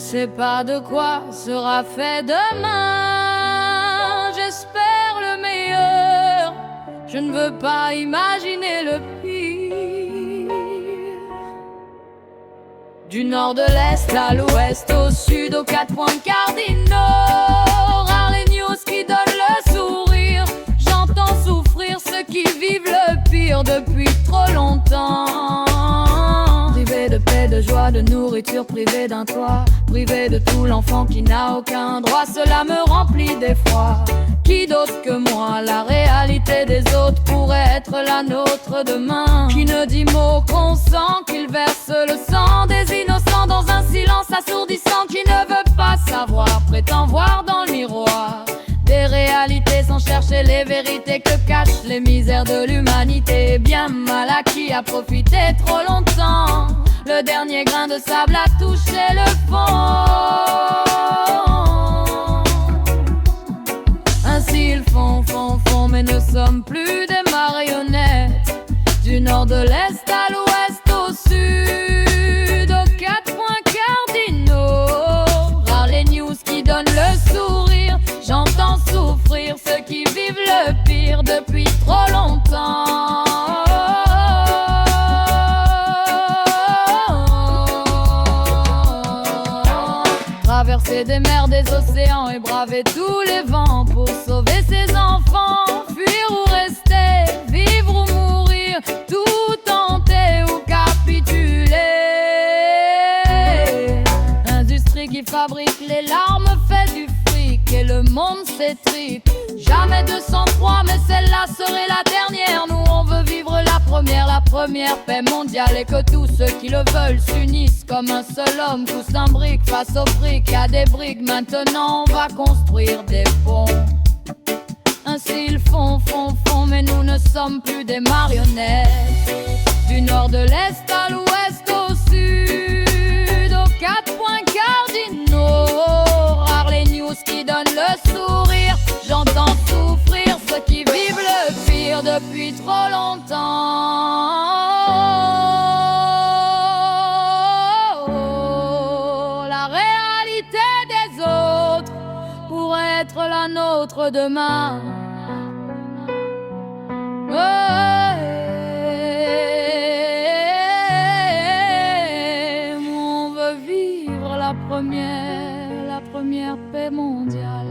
sais pas de quoi sera fait demain. J'espère le meilleur, je ne veux pas imaginer le pire. Du nord de l'est à l'ouest, au sud, aux 4 points cardinaux, rares les news qui donnent le sourire. J'entends souffrir ceux qui vivent le pire depuis trop longtemps. Privés de paix, de joie, de nourriture, privés d'un toit, privés de tout l'enfant qui n'a aucun droit. Cela me remplit d'effroi. Qui d'autre que moi? La réalité des autres pourrait être la nôtre demain. Qui ne dit mot qu'on sent qu'il verse le sang des innocents dans un silence assourdissant. Qui ne veut pas savoir, prétend voir dans le miroir des réalités sans chercher les vérités que cachent les misères de l'humanité. Bien mal à qui a profité trop longtemps. Le dernier grain de sable a touché le fond. Ainsi ils font, mais ne sommes plus des marionnettes. Du nord de l'est à l'ouest, au sud, aux 4 points cardinaux, rares les news qui donnent le sourire. J'entends souffrir ceux qui vivent le pire depuis trop longtemps. Traverser des mers, des océans et braver tous les vents pour sauver ses enfants. Fuir ou rester, vivre ou mourir, tout tenter ou capituler. L'industrie qui fabrique les larmes fait du fric et le monde s'étripe. Jamais de sang-froid, mais celle-là serait la dernière. Nous on veut vivre la première paix mondiale, et que tous ceux qui le veulent s'unissent comme un seul homme, tous s'imbriquent face au fric à des briques. Maintenant on va construire des ponts. Ainsi ils font, mais nous ne sommes plus des marionnettes. Du nord de l'est à l'ouest, au sud, aux 4 points cardinaux, rares les news qui donnent le sourire. J'entends souffrir ceux qui vivent le pire depuis trop longtemps. La réalité des autres pourrait être la nôtre demain. On veut vivre la première paix mondiale.